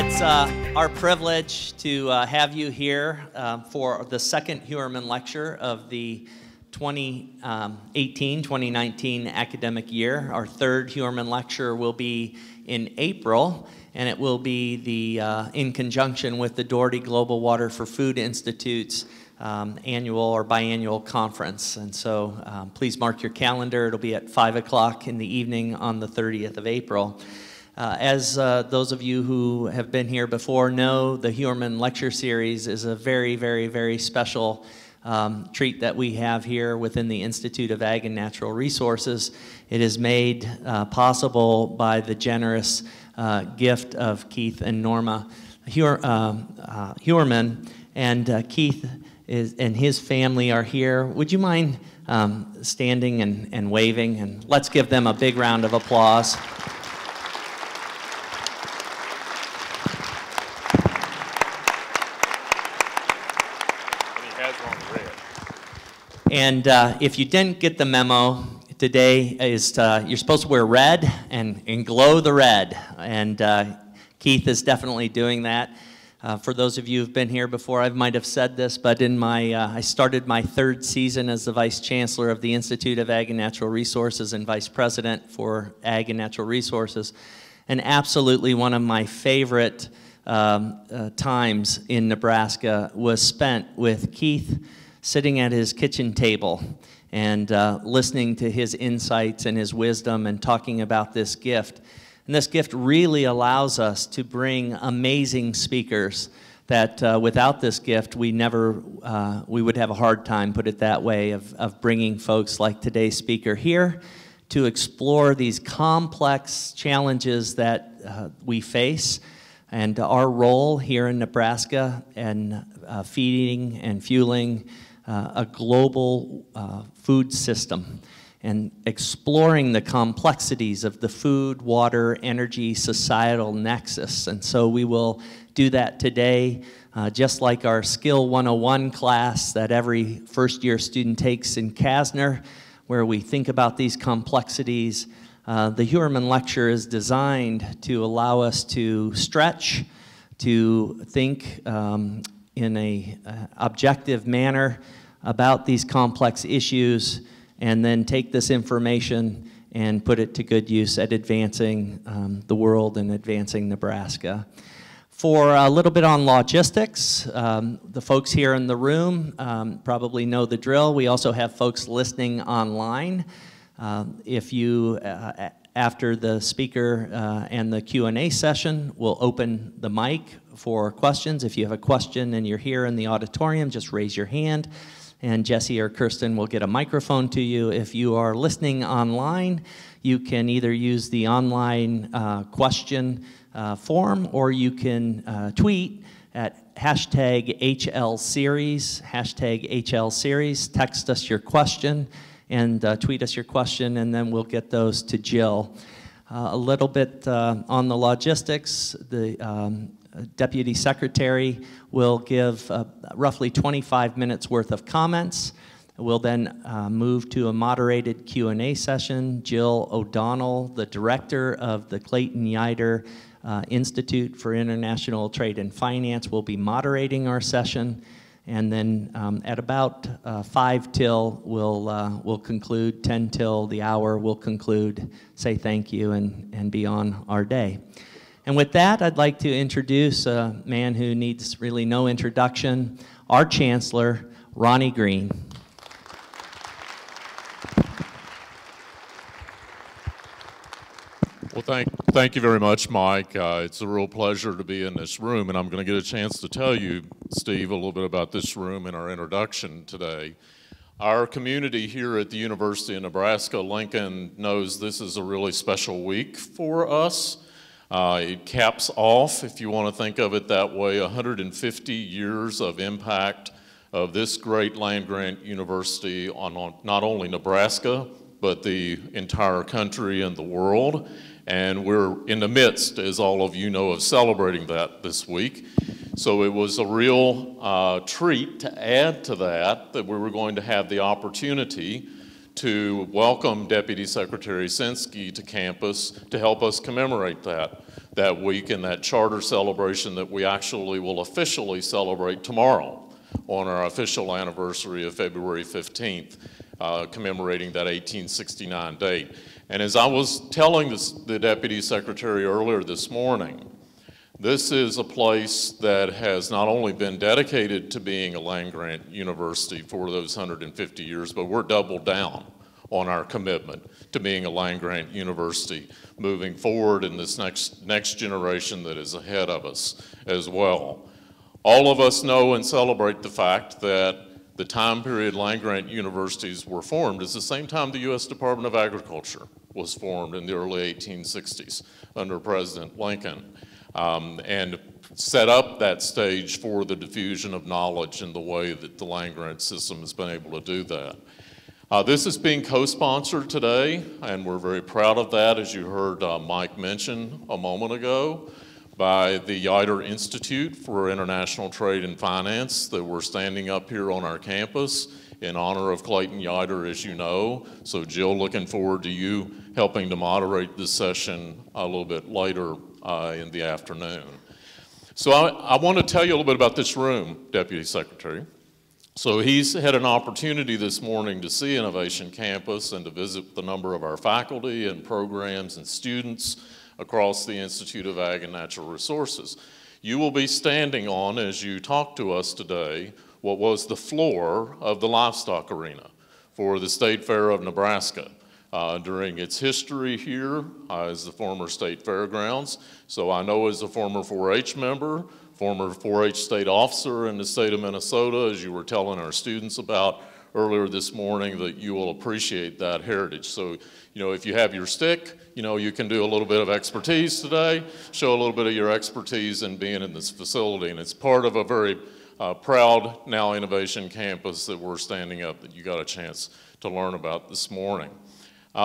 It's our privilege to have you here for the second Heuermann lecture of the 2018-2019 academic year. Our third Heuermann lecture will be in April, and it will be in conjunction with the Doherty Global Water for Food Institute's annual or biannual conference. And so please mark your calendar. It'll be at 5 o'clock in the evening on the 30th of April. As those of you who have been here before know, the Heuermann Lecture Series is a very, very, very special treat that we have here within the Institute of Ag and Natural Resources. It is made possible by the generous gift of Keith and Norma Heuermann, and Keith and his family are here. Would you mind standing and waving? And let's give them a big round of applause. And if you didn't get the memo, today is you're supposed to wear red and glow the red. And Keith is definitely doing that. For those of you who've been here before, I might have said this, but in my I started my third season as the Vice Chancellor of the Institute of Ag and Natural Resources and Vice President for Ag and Natural Resources. And absolutely one of my favorite times in Nebraska was spent with Keith sitting at his kitchen table and listening to his insights and his wisdom and talking about this gift. And this gift really allows us to bring amazing speakers that without this gift we would have a hard time, put it that way, of bringing folks like today's speaker here to explore these complex challenges that we face and our role here in Nebraska in feeding and fueling a global food system and exploring the complexities of the food, water, energy, societal nexus. And so we will do that today, just like our Skill 101 class that every first-year student takes in Kasner, where we think about these complexities. The Heuermann Lecture is designed to allow us to stretch, to think in an objective manner about these complex issues, and then take this information and put it to good use at advancing the world and advancing Nebraska. For a little bit on logistics, the folks here in the room probably know the drill. We also have folks listening online. If you, after the speaker and the Q&A session, we'll open the mic for questions. If you have a question and you're here in the auditorium, just raise your hand, and Jesse or Kirsten will get a microphone to you. If you are listening online, you can either use the online question form, or you can tweet at #HLSeries, #HLSeries. Text us your question and tweet us your question, and then we'll get those to Jill. A little bit on the logistics. The Deputy Secretary will give roughly 25 minutes worth of comments. We'll then move to a moderated Q&A session. Jill O'Donnell, the Director of the Clayton Yider Institute for International Trade and Finance, will be moderating our session. And then at about 5 till, we'll conclude. 10 till the hour, we'll conclude, say thank you, and be on our day. And with that, I'd like to introduce a man who needs really no introduction, our Chancellor, Ronnie Green. Well, thank you very much, Mike. It's a real pleasure to be in this room, and I'm going to get a chance to tell you, Steve, a little bit about this room in our introduction today. Our community here at the University of Nebraska-Lincoln knows this is a really special week for us. It caps off, if you want to think of it that way, 150 years of impact of this great land-grant university on not only Nebraska, but the entire country and the world. And we're in the midst, as all of you know, of celebrating that this week. So it was a real treat to add to that we were going to have the opportunity to welcome Deputy Secretary Censky to campus to help us commemorate that week and that charter celebration that we actually will officially celebrate tomorrow on our official anniversary of February 15th, commemorating that 1869 date. And as I was telling the Deputy Secretary earlier this morning, this is a place that has not only been dedicated to being a land-grant university for those 150 years, but we're doubled down on our commitment to being a land-grant university moving forward in this next generation that is ahead of us as well. All of us know and celebrate the fact that the time period land-grant universities were formed is the same time the U.S. Department of Agriculture was formed in the early 1860s under President Lincoln. And set up that stage for the diffusion of knowledge in the way that the land-grant system has been able to do that. This is being co-sponsored today, and we're very proud of that, as you heard Mike mention a moment ago, by the Yeutter Institute for International Trade and Finance that we're standing up here on our campus in honor of Clayton Yeutter, as you know. So Jill, looking forward to you helping to moderate this session a little bit later in the afternoon. So I want to tell you a little bit about this room, Deputy Secretary. So he's had an opportunity this morning to see Innovation Campus and to visit the number of our faculty and programs and students across the Institute of Ag and Natural Resources. You will be standing on, as you talk to us today, what was the floor of the livestock arena for the State Fair of Nebraska. During its history here as the former state fairgrounds. So I know as a former 4-H member, former 4-H state officer in the state of Minnesota, as you were telling our students about earlier this morning, that you will appreciate that heritage. So, you know, if you have your stick, you know, you can do a little bit of expertise today, show a little bit of your expertise in being in this facility. And it's part of a very proud now Innovation Campus that we're standing up that you got a chance to learn about this morning.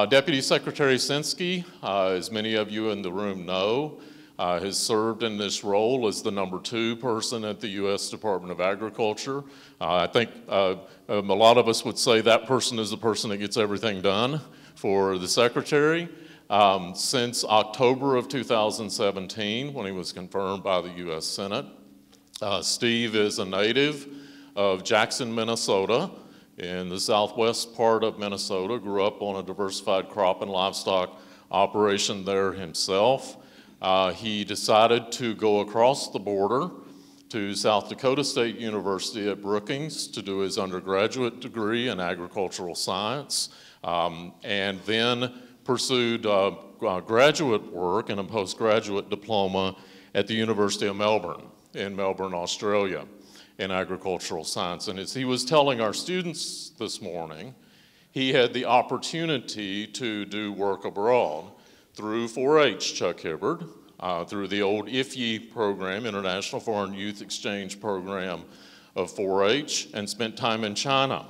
Deputy Secretary Censky, as many of you in the room know, has served in this role as the #2 person at the U.S. Department of Agriculture. I think a lot of us would say that person is the person that gets everything done for the Secretary. Since October of 2017, when he was confirmed by the U.S. Senate, Steve is a native of Jackson, Minnesota, in the southwest part of Minnesota, grew up on a diversified crop and livestock operation there himself. He decided to go across the border to South Dakota State University at Brookings to do his undergraduate degree in agricultural science, and then pursued graduate work and a postgraduate diploma at the University of Melbourne in Melbourne, Australia, in agricultural science. And as he was telling our students this morning, he had the opportunity to do work abroad through 4-H, Chuck Hibbard, through the old IFYE program, International Foreign Youth Exchange Program of 4-H, and spent time in China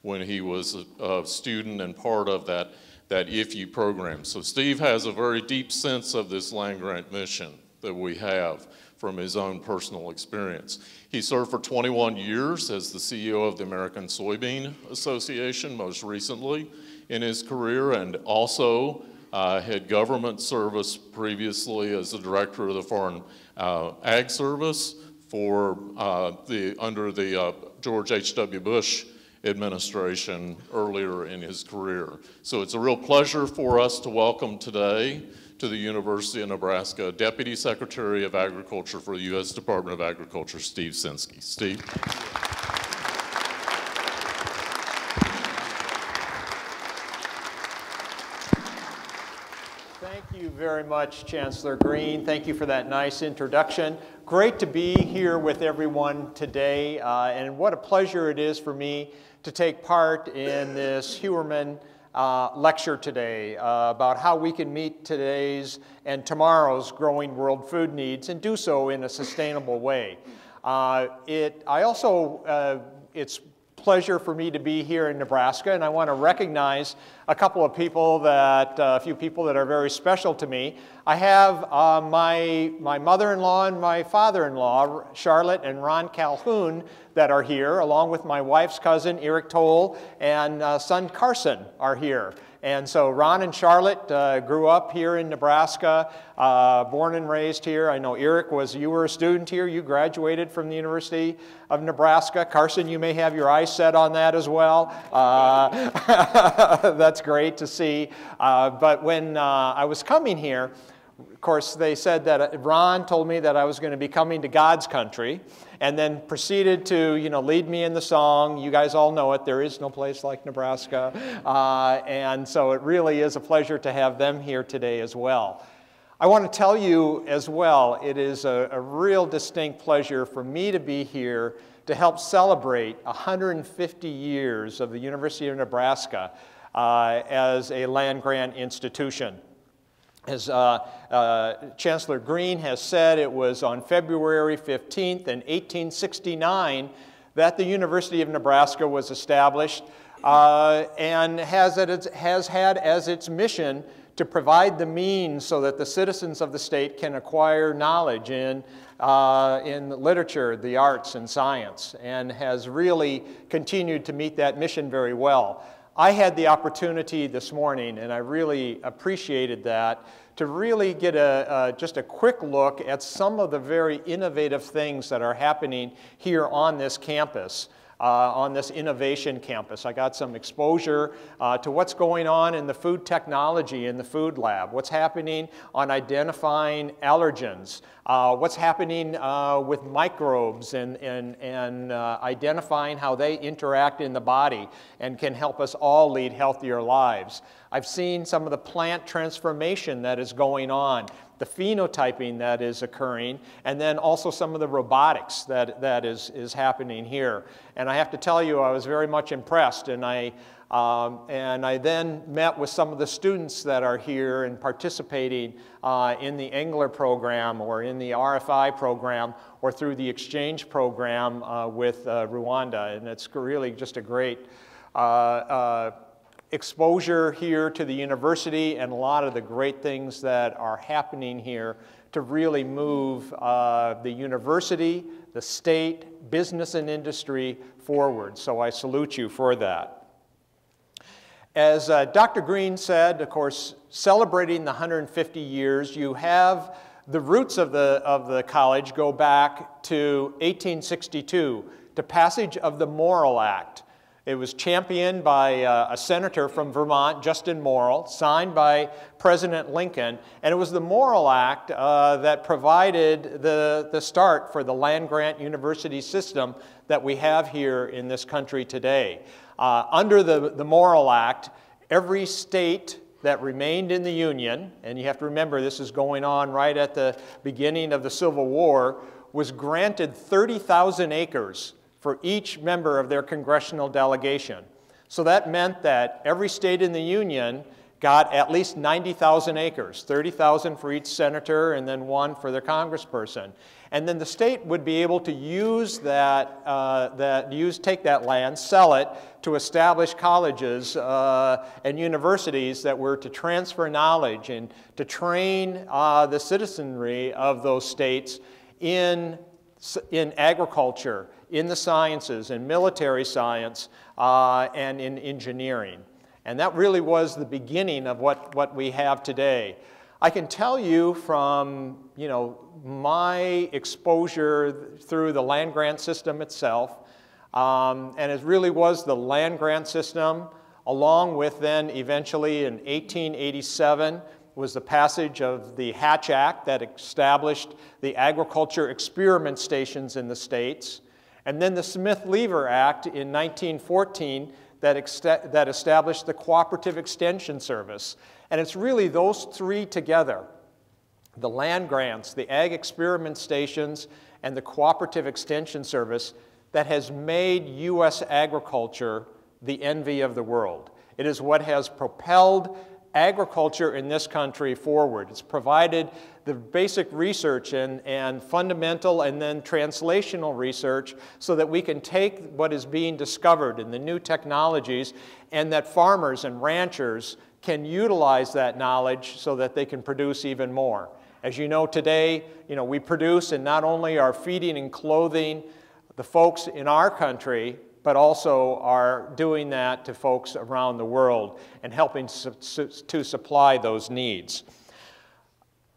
when he was a student and part of that IFYE program. So Steve has a very deep sense of this land-grant mission that we have from his own personal experience. He served for 21 years as the CEO of the American Soybean Association, most recently in his career, and also had government service previously as the director of the Foreign Ag Service for under the George H.W. Bush administration earlier in his career. So it's a real pleasure for us to welcome today to the University of Nebraska, Deputy Secretary of Agriculture for the U.S. Department of Agriculture, Steve Censky. Steve. Thank you very much, Chancellor Green. Thank you for that nice introduction. Great to be here with everyone today, and what a pleasure it is for me to take part in this Heuermann lecture today about how we can meet today's and tomorrow's growing world food needs and do so in a sustainable way. It's pleasure for me to be here in Nebraska, and I want to recognize a couple of people that, a few people that are very special to me. I have my mother-in-law and my father-in-law, Charlotte and Ron Calhoun, that are here, along with my wife's cousin, Eric Toll, and son Carson are here. And so Ron and Charlotte grew up here in Nebraska, born and raised here. I know Eric you were a student here. You graduated from the University of Nebraska. Carson, you may have your eyes set on that as well. That's great to see. But when I was coming here, of course, they said that Ron told me that I was going to be coming to God's country, and then proceeded to, lead me in the song. You guys all know it. There is no place like Nebraska. And so it really is a pleasure to have them here today as well. I want to tell you as well, it is a real distinct pleasure for me to be here to help celebrate 150 years of the University of Nebraska as a land-grant institution. As Chancellor Green has said, it was on February 15th in 1869 that the University of Nebraska was established and has had as its mission to provide the means so that the citizens of the state can acquire knowledge in literature, the arts, and science, and has really continued to meet that mission very well. I had the opportunity this morning, and I really appreciated that, to really get just a quick look at some of the very innovative things that are happening here on this campus, on this innovation campus. I got some exposure to what's going on in the food technology in the food lab, what's happening on identifying allergens, what's happening with microbes and identifying how they interact in the body and can help us all lead healthier lives. I've seen some of the plant transformation that is going on, the phenotyping that is occurring, and then also some of the robotics that is happening here. And I have to tell you, I was very much impressed, and I then met with some of the students that are here and participating in the Engler program or in the RFI program or through the exchange program with Rwanda. And it's really just a great exposure here to the university and a lot of the great things that are happening here to really move the university, the state, business, and industry forward. So I salute you for that. As Dr. Green said, of course, celebrating the 150 years, you have the roots of the college go back to 1862, to passage of the Morrill Act. It was championed by a senator from Vermont, Justin Morrill, signed by President Lincoln, and it was the Morrill Act that provided the start for the land-grant university system that we have here in this country today. Under the Morrill Act, every state that remained in the Union, and you have to remember this is going on right at the beginning of the Civil War, was granted 30,000 acres for each member of their congressional delegation. So that meant that every state in the Union got at least 90,000 acres, 30,000 for each senator and then 1 for their congressperson. And then the state would be able to use take that land, sell it to establish colleges and universities that were to transfer knowledge and to train the citizenry of those states in agriculture, in the sciences, in military science, and in engineering. And that really was the beginning of what we have today. I can tell you from my exposure through the land-grant system itself, and it really was the land-grant system, along with then eventually in 1887, was the passage of the Hatch Act that established the agriculture experiment stations in the states, and then the Smith-Lever Act in 1914 that established the Cooperative Extension Service. And it's really those three together, the land grants, the ag experiment stations, and the Cooperative Extension Service, that has made U.S. agriculture the envy of the world. It is what has propelled agriculture in this country forward. It's provided the basic research and fundamental and then translational research so that we can take what is being discovered in the new technologies and that farmers and ranchers can utilize that knowledge so that they can produce even more. As you know today, we produce and not only are feeding and clothing the folks in our country, but also are doing that to folks around the world and helping to supply those needs.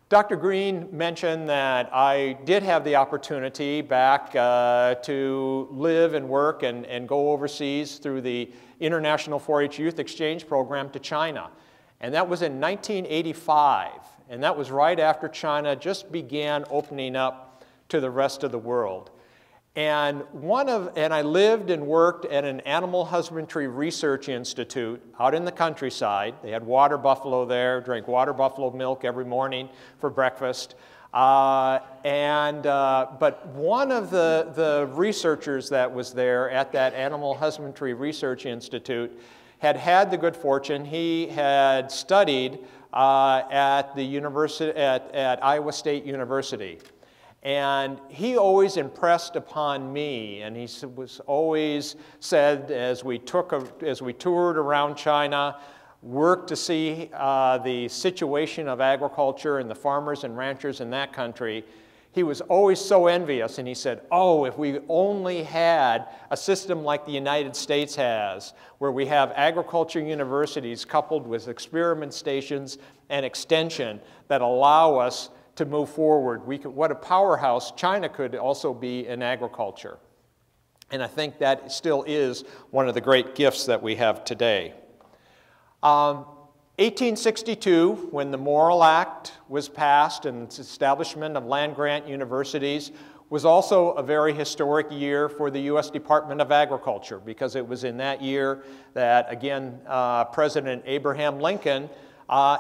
Dr. Green mentioned that I did have the opportunity back to live and work and go overseas through the International 4-H Youth Exchange Program to China. And that was in 1985. And that was right after China just began opening up to the rest of the world. And I lived and worked at an animal husbandry research institute out in the countryside. They had water buffalo there, drank water buffalo milk every morning for breakfast. But one of the researchers that was there at that Animal Husbandry Research Institute had the good fortune. He had studied at the university, at Iowa State University. And he always impressed upon me, and he was always said as we toured around China, worked to see the situation of agriculture and the farmers and ranchers in that country, he was always so envious, and he said, oh, if we only had a system like the United States has, where we have agriculture universities coupled with experiment stations and extension that allow us to move forward. What a powerhouse China could also be in agriculture. And I think that still is one of the great gifts that we have today. 1862, when the Morrill Act was passed and its establishment of land-grant universities, was also a very historic year for the U.S. Department of Agriculture, because it was in that year that, again, President Abraham Lincoln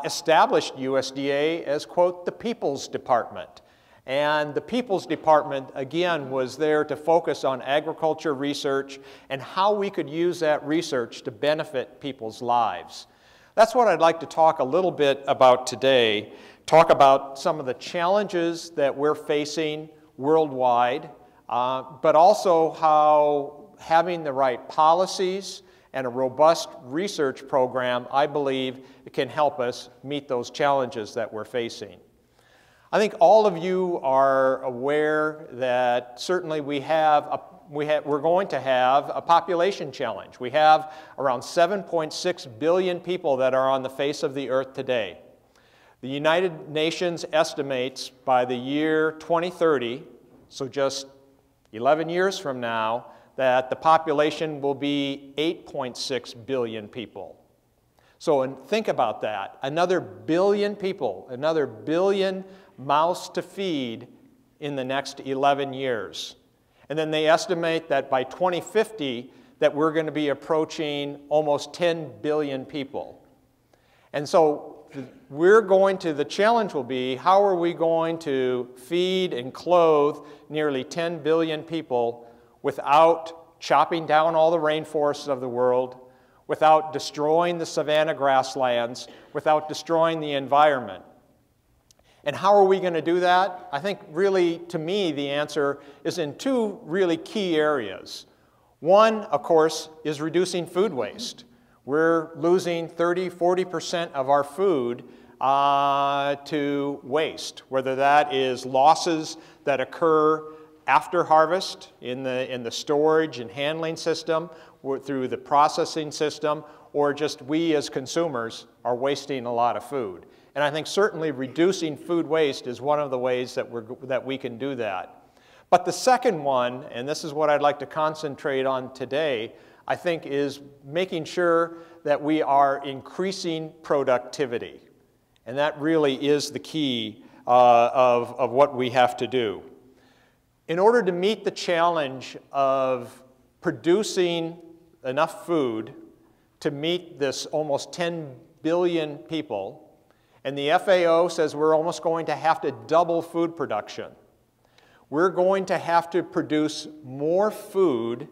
established USDA as, quote, the People's Department. And the People's Department, again, was there to focus on agriculture research and how we could use that research to benefit people's lives. That's what I'd like to talk a little bit about today, talk about some of the challenges that we're facing worldwide, but also how having the right policies and a robust research program, I believe, can help us meet those challenges that we're facing. I think all of you are aware that certainly we're going to have a population challenge. We have around 7.6 billion people that are on the face of the earth today. The United Nations estimates by the year 2030, so just 11 years from now, that the population will be 8.6 billion people. So think about that. Another billion people, another billion mouths to feed in the next 11 years. And then they estimate that by 2050 that we're going to be approaching almost 10 billion people. And so the challenge will be, how are we going to feed and clothe nearly 10 billion people without chopping down all the rainforests of the world, without destroying the savanna grasslands, without destroying the environment? And how are we going to do that? I think really, to me, the answer is in two really key areas. One, of course, is reducing food waste. We're losing 30–40% of our food to waste, whether that is losses that occur after harvest in the storage and handling system, or through the processing system, or just we as consumers are wasting a lot of food. And I think certainly reducing food waste is one of the ways that we can do that. But the second one, and this is what I'd like to concentrate on today, I think is making sure that we are increasing productivity. And that really is the key of what we have to do. In order to meet the challenge of producing enough food to meet this almost 10 billion people, and the FAO says we're almost going to have to double food production. We're going to have to produce more food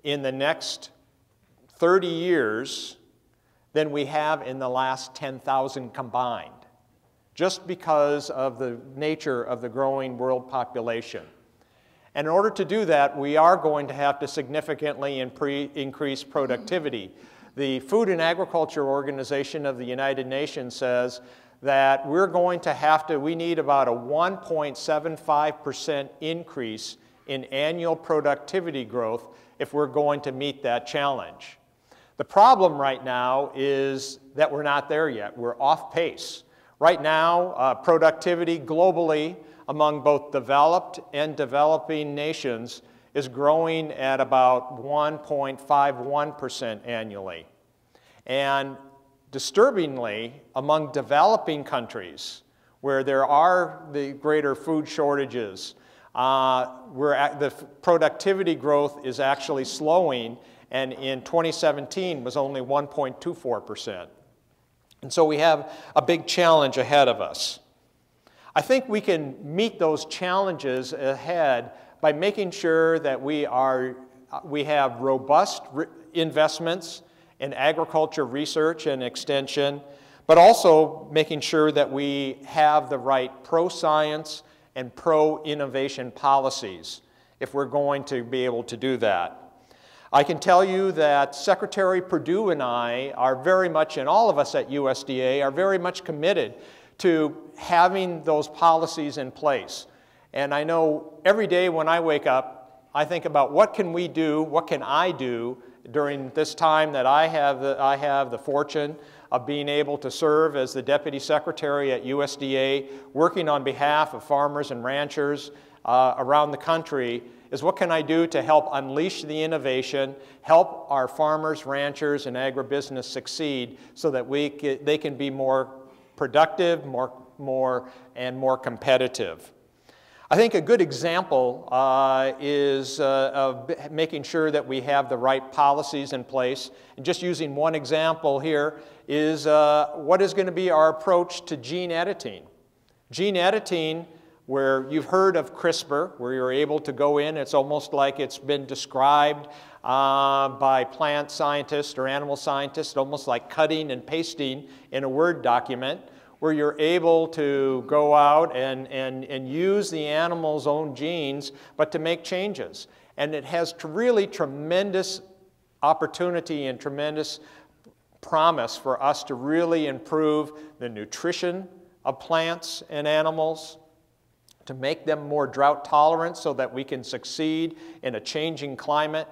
in the next 30 years than we have in the last 10,000 combined, just because of the nature of the growing world population. And in order to do that, we are going to have to significantly increase productivity. The Food and Agriculture Organization of the United Nations says that we need about a 1.75% increase in annual productivity growth if we're going to meet that challenge. The problem right now is that we're not there yet. We're off pace. Right now, productivity globally among both developed and developing nations is growing at about 1.51% annually. And disturbingly, among developing countries, where there are the greater food shortages, the productivity growth is actually slowing, and in 2017 was only 1.24%. And so we have a big challenge ahead of us. I think we can meet those challenges ahead by making sure that we have robust investments in agriculture research and extension, but also making sure that we have the right pro-science and pro-innovation policies if we're going to be able to do that. I can tell you that Secretary Perdue and I are very much, and all of us at USDA, are very much committed to having those policies in place. And I know every day when I wake up, I think about what can we do, what can I do during this time that I have the fortune of being able to serve as the Deputy Secretary at USDA, working on behalf of farmers and ranchers around the country, is what can I do to help unleash the innovation, help our farmers, ranchers, and agribusiness succeed so that they can be more productive, more competitive. I think a good example is of making sure that we have the right policies in place. And just using one example here is what is going to be our approach to gene editing. Gene editing, where you've heard of CRISPR, where you're able to go in, it's almost like it's been described by plant scientists or animal scientists, almost like cutting and pasting in a Word document, where you're able to go out and use the animal's own genes, but to make changes. And it has really tremendous opportunity and tremendous promise for us to really improve the nutrition of plants and animals, to make them more drought tolerant so that we can succeed in a changing climate,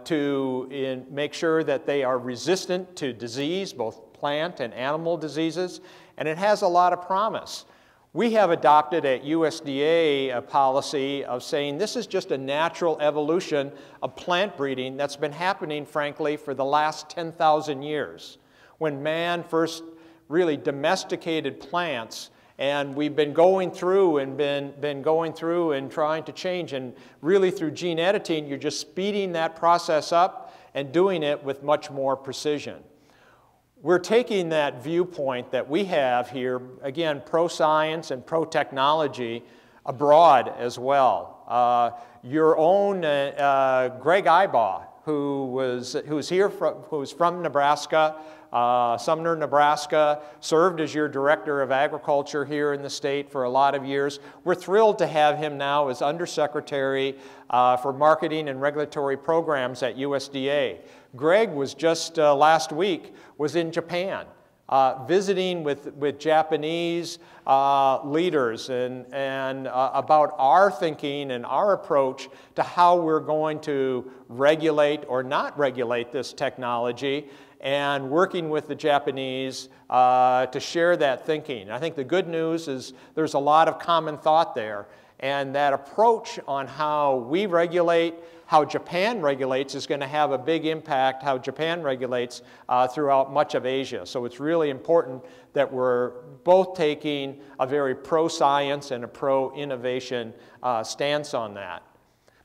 to make sure that they are resistant to disease, both plant and animal diseases, and it has a lot of promise. We have adopted at USDA a policy of saying this is just a natural evolution of plant breeding that's been happening, frankly, for the last 10,000 years. When man first really domesticated plants, and we've been going through and trying to change, and really through gene editing, you're just speeding that process up and doing it with much more precision. We're taking that viewpoint that we have here, again, pro-science and pro-technology, abroad as well. Your own Greg Ibaugh, who's from Nebraska, Sumner, Nebraska, served as your Director of Agriculture here in the state for a lot of years. We're thrilled to have him now as Undersecretary for Marketing and Regulatory Programs at USDA. Greg was just last week was in Japan, visiting with Japanese leaders and about our thinking and our approach to how we're going to regulate or not regulate this technology, and working with the Japanese to share that thinking. I think the good news is there's a lot of common thought there, and that approach on how we regulate, how Japan regulates, is going to have a big impact how Japan regulates throughout much of Asia. So it's really important that we're both taking a very pro-science and a pro-innovation stance on that.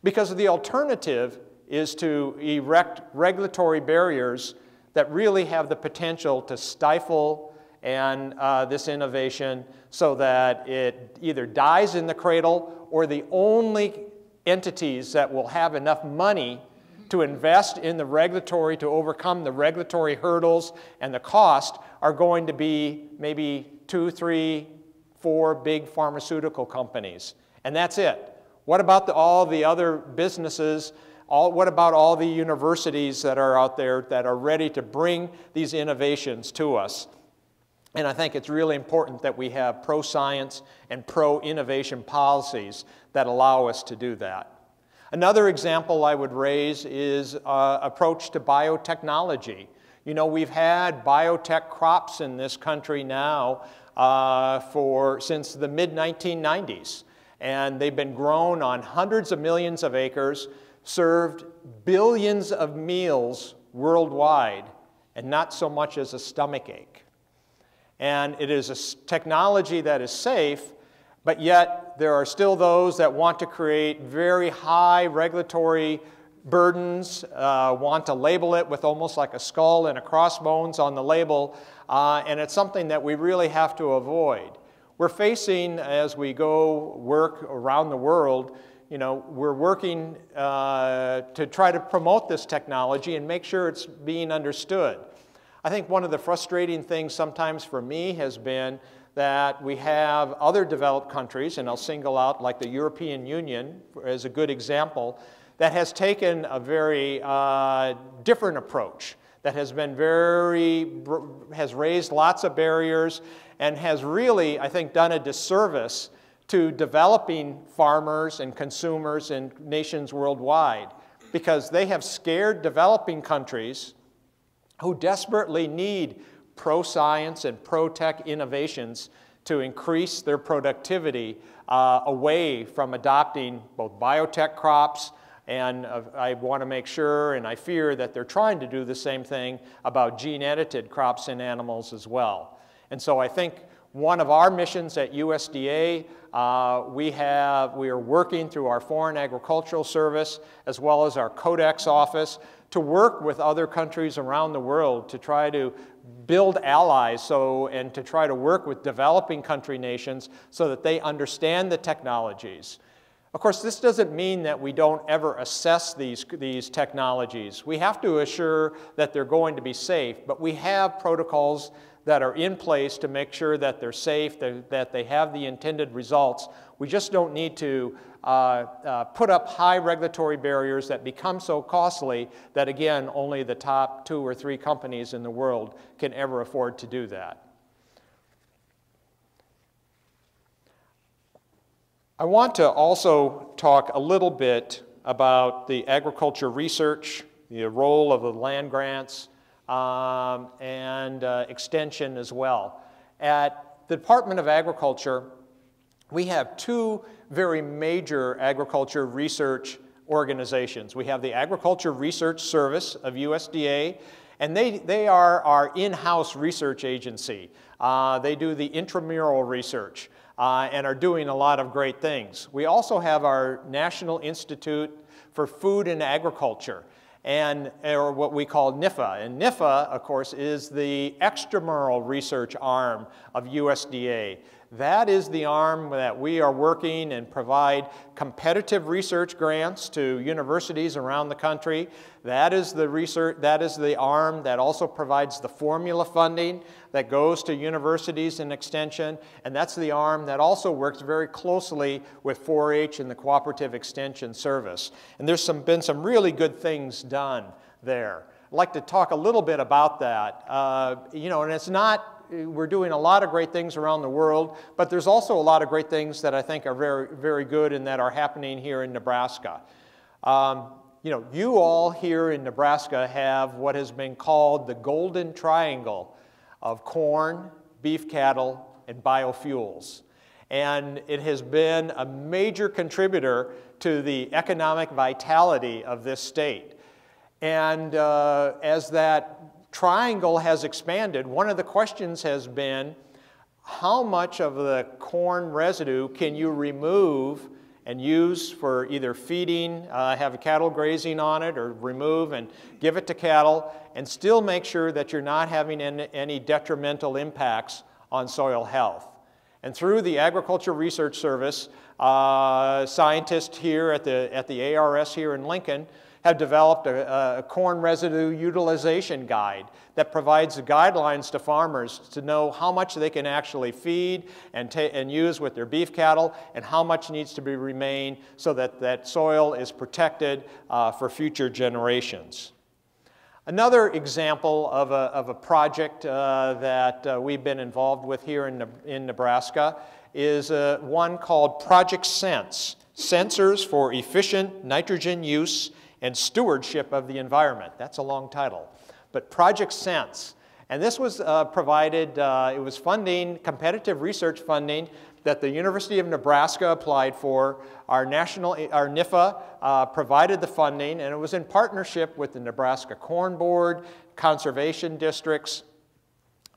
Because the alternative is to erect regulatory barriers that really have the potential to stifle this innovation so that it either dies in the cradle, or the only entities that will have enough money to invest in the regulatory, to overcome the regulatory hurdles and the cost, are going to be maybe 2, 3, 4 big pharmaceutical companies. And that's it. What about all the other businesses? What about all the universities that are out there that are ready to bring these innovations to us? And I think it's really important that we have pro-science and pro-innovation policies that allow us to do that. Another example I would raise is approach to biotechnology. You know, we've had biotech crops in this country now since the mid-1990s. And they've been grown on hundreds of millions of acres, served billions of meals worldwide, and not so much as a stomach ache. And it is a technology that is safe, but yet there are still those that want to create very high regulatory burdens, want to label it with almost like a skull and a crossbones on the label, and it's something that we really have to avoid. We're facing, as we go work around the world, you know, we're working to try to promote this technology and make sure it's being understood. I think one of the frustrating things sometimes for me has been that we have other developed countries, and I'll single out like the European Union as a good example, that has taken a very different approach, that has been has raised lots of barriers and has really, I think, done a disservice to developing farmers and consumers in nations worldwide, because they have scared developing countries who desperately need pro-science and pro-tech innovations to increase their productivity away from adopting both biotech crops, and I want to make sure, and I fear that they're trying to do the same thing about gene-edited crops and animals as well. And so I think one of our missions at USDA, we are working through our Foreign Agricultural Service as well as our Codex office to work with other countries around the world to try to build allies and to try to work with developing country nations so that they understand the technologies. Of course, this doesn't mean that we don't ever assess these technologies. We have to assure that they're going to be safe, but we have protocols that are in place to make sure that they're safe, that they have the intended results. We just don't need to put up high regulatory barriers that become so costly that, again, only the top 2 or 3 companies in the world can ever afford to do that. I want to also talk a little bit about the agriculture research, the role of the land grants, and extension as well. At the Department of Agriculture, we have 2 very major agriculture research organizations. We have the Agriculture Research Service of USDA, and they are our in-house research agency. They do the intramural research and are doing a lot of great things. We also have our National Institute for Food and Agriculture, or what we call NIFA. And NIFA, of course, is the extramural research arm of USDA. That is the arm that we are working and provide competitive research grants to universities around the country. That is the arm that also provides the formula funding that goes to universities and extension. And that's the arm that also works very closely with 4-H and the Cooperative Extension Service. And there's been some really good things done there. I'd like to talk a little bit about that. You know, and it's not, we're doing a lot of great things around the world, but there's also a lot of great things that I think are very, very good and that are happening here in Nebraska. You know, you all here in Nebraska have what has been called the golden triangle of corn, beef cattle, and biofuels. And it has been a major contributor to the economic vitality of this state. And as that triangle has expanded, one of the questions has been, how much of the corn residue can you remove and use for either feeding, have cattle grazing on it, or remove and give it to cattle, and still make sure that you're not having any detrimental impacts on soil health. And through the Agriculture Research Service, scientists here at the ARS here in Lincoln have developed a corn residue utilization guide that provides the guidelines to farmers to know how much they can actually feed and use with their beef cattle and how much needs to remain so that that soil is protected for future generations. Another example of a project that we've been involved with here in Nebraska is one called Project Sense, Sensors for Efficient Nitrogen Use and Stewardship of the Environment. That's a long title, but Project Sense. And this was provided, it was funding, competitive research funding that the University of Nebraska applied for. Our NIFA provided the funding, and it was in partnership with the Nebraska Corn Board, conservation districts,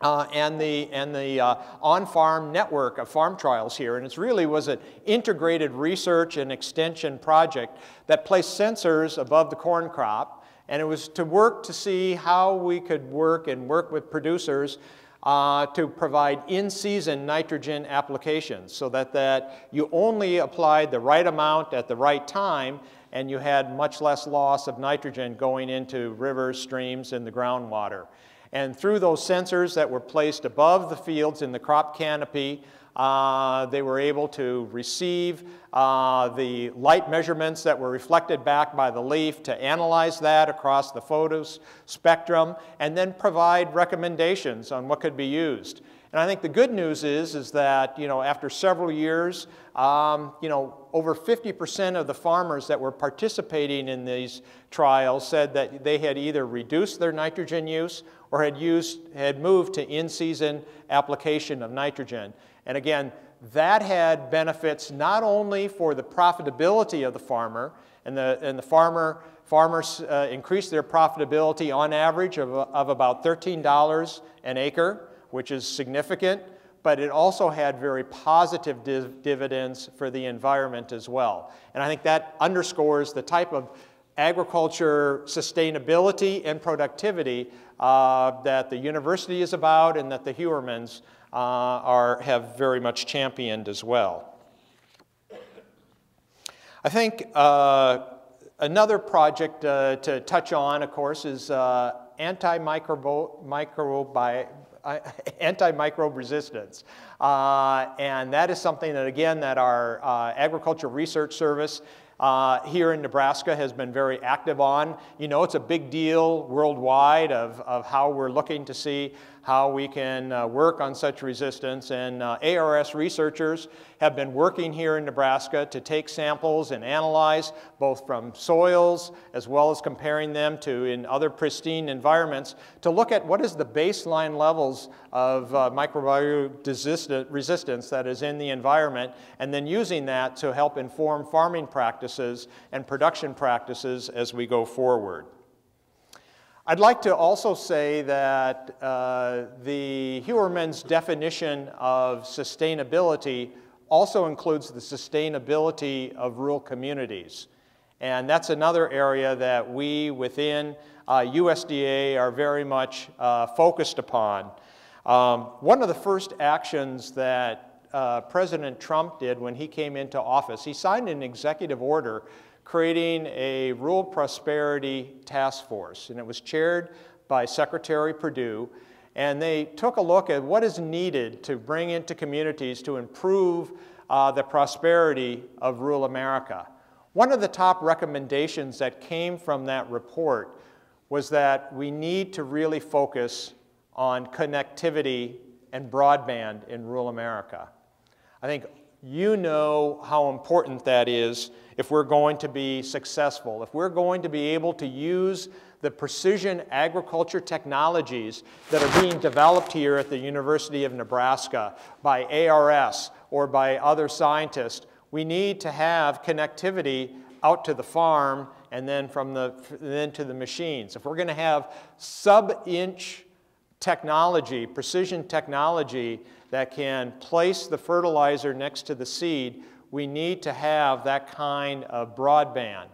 and the on-farm network of farm trials here. And it really was an integrated research and extension project that placed sensors above the corn crop. And it was to work to see how we could work with producers to provide in-season nitrogen applications so that you only applied the right amount at the right time and you had much less loss of nitrogen going into rivers, streams, and the groundwater. And through those sensors that were placed above the fields in the crop canopy, they were able to receive the light measurements that were reflected back by the leaf, to analyze that across the photos spectrum, and then provide recommendations on what could be used. And I think the good news is that, after several years, over 50% of the farmers that were participating in these trials said that they had either reduced their nitrogen use or had moved to in-season application of nitrogen. And again, that had benefits not only for the profitability of the farmer, and the farmers increased their profitability on average of about $13 an acre, which is significant, but it also had very positive dividends for the environment as well. And I think that underscores the type of agriculture sustainability and productivity that the university is about and that the Heuermanns have very much championed as well. I think another project to touch on, of course, is antimicrobe resistance. And that is something that, again, that our Agriculture Research Service here in Nebraska has been very active on. It's a big deal worldwide of how we're looking to see how we can work on such resistance. And ARS researchers have been working here in Nebraska to take samples and analyze both from soils as well as comparing them to in other pristine environments to look at what is the baseline levels of microbial resistance that is in the environment, and then using that to help inform farming practices and production practices as we go forward. I'd like to also say that the Heuermann's definition of sustainability also includes the sustainability of rural communities. And that's another area that we within USDA are very much focused upon. One of the first actions that President Trump did when he came into office, he signed an executive order creating a Rural Prosperity Task Force, and it was chaired by Secretary Perdue, and they took a look at what is needed to bring into communities to improve the prosperity of rural America. One of the top recommendations that came from that report was that we need to really focus on connectivity and broadband in rural America. I think you know how important that is if we're going to be successful, if we're going to be able to use the precision agriculture technologies that are being developed here at the University of Nebraska by ARS or by other scientists. We need to have connectivity out to the farm and then to the machines. If we're going to have sub-inch technology, precision technology that can place the fertilizer next to the seed, we need to have that kind of broadband.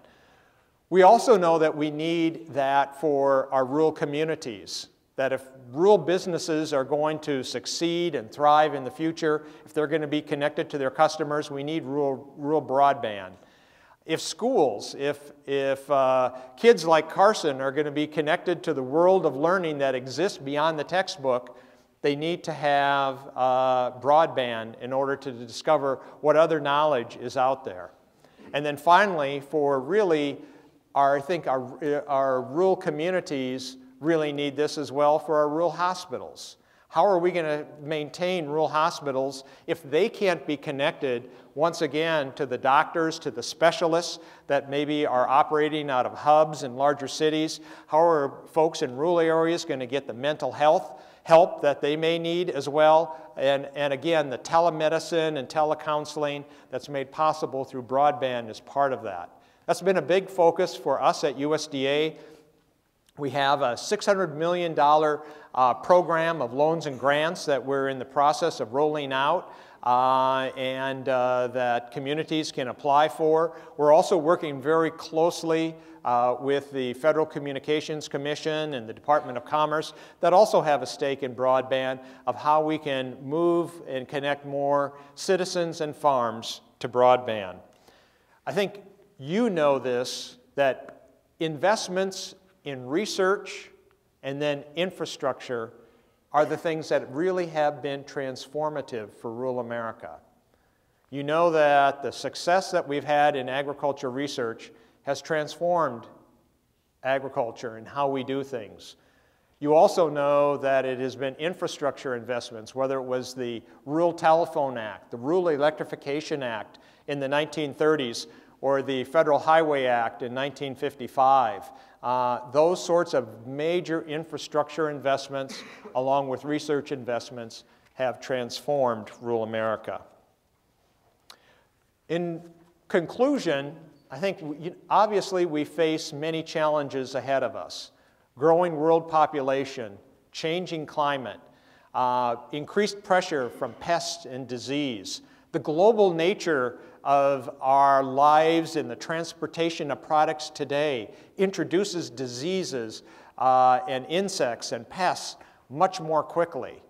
We also know that we need that for our rural communities, that if rural businesses are going to succeed and thrive in the future, if they're going to be connected to their customers, we need rural broadband. If schools, if kids like Carson are going to be connected to the world of learning that exists beyond the textbook, they need to have broadband in order to discover what other knowledge is out there. And then finally, for really, I think our rural communities really need this as well for our rural hospitals. How are we going to maintain rural hospitals if they can't be connected, once again, to the doctors, to the specialists that maybe are operating out of hubs in larger cities? How are folks in rural areas going to get the mental health help that they may need as well? And again, the telemedicine and telecounseling that's made possible through broadband is part of that. That's been a big focus for us at USDA. We have a $600 million program of loans and grants that we're in the process of rolling out and that communities can apply for. We're also working very closely with the Federal Communications Commission and the Department of Commerce that also have a stake in broadband of how we can move and connect more citizens and farms to broadband. I think you know this, that investments in research and then infrastructure are the things that really have been transformative for rural America. You know that the success that we've had in agriculture research has transformed agriculture and how we do things. You also know that it has been infrastructure investments, whether it was the Rural Telephone Act, the Rural Electrification Act in the 1930s, or the Federal Highway Act in 1955. Those sorts of major infrastructure investments, along with research investments, have transformed rural America. In conclusion, I think obviously we face many challenges ahead of us. Growing world population, changing climate, increased pressure from pests and disease, the global nature of our lives and the transportation of products today introduces diseases and insects and pests much more quickly.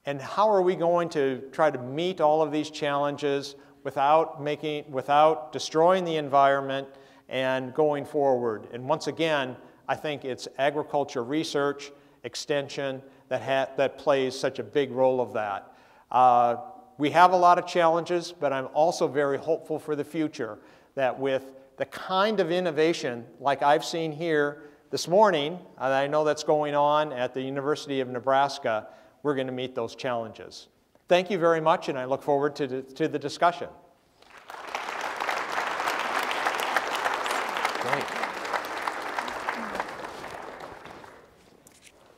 And how are we going to try to meet all of these challenges without destroying the environment and going forward? And once again, I think it's agriculture research, extension that plays such a big role of that. We have a lot of challenges, but I'm also very hopeful for the future that with the kind of innovation like I've seen here this morning, and I know that's going on at the University of Nebraska, we're going to meet those challenges. Thank you very much, and I look forward to the discussion. Great.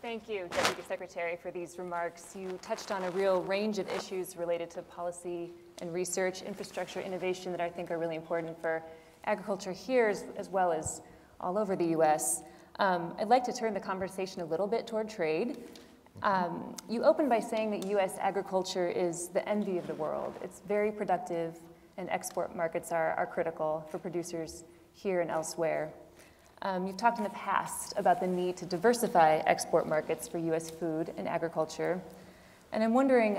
Thank you, Deputy Secretary, for these remarks. You touched on a real range of issues related to policy and research, infrastructure, innovation that I think are really important for agriculture here as well as all over the U.S. I'd like to turn the conversation a little bit toward trade. You opened by saying that U.S. agriculture is the envy of the world. It's very productive, and export markets are critical for producers here and elsewhere. You've talked in the past about the need to diversify export markets for U.S. food and agriculture. And I'm wondering,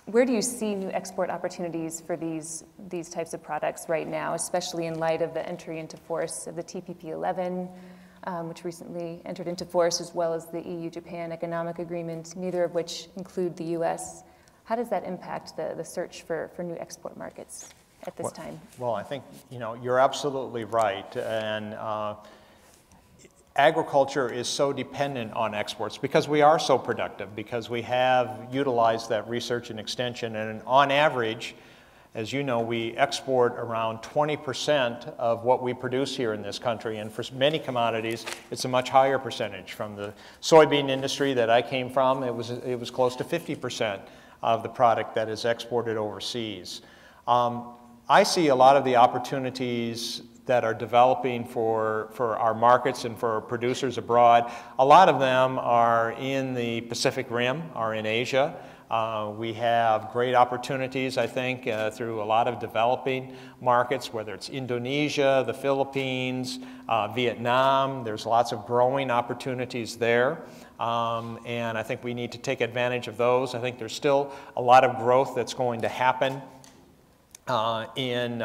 where do you see new export opportunities for these types of products right now, especially in light of the entry into force of the TPP-11, which recently entered into force, as well as the EU-Japan Economic Agreement, neither of which include the U.S. How does that impact the search for new export markets at this time? Well, I think you're absolutely right, and agriculture is so dependent on exports because we are so productive, because we have utilized that research and extension, and on average, as you know, we export around 20% of what we produce here in this country, and for many commodities, it's a much higher percentage. From the soybean industry that I came from, it was close to 50% of the product that is exported overseas. I see a lot of the opportunities that are developing for our markets and for producers abroad. A lot of them are in the Pacific Rim, are in Asia. We have great opportunities, I think, through a lot of developing markets, whether it's Indonesia, the Philippines, Vietnam. There's lots of growing opportunities there. And I think we need to take advantage of those. I think there's still a lot of growth that's going to happen in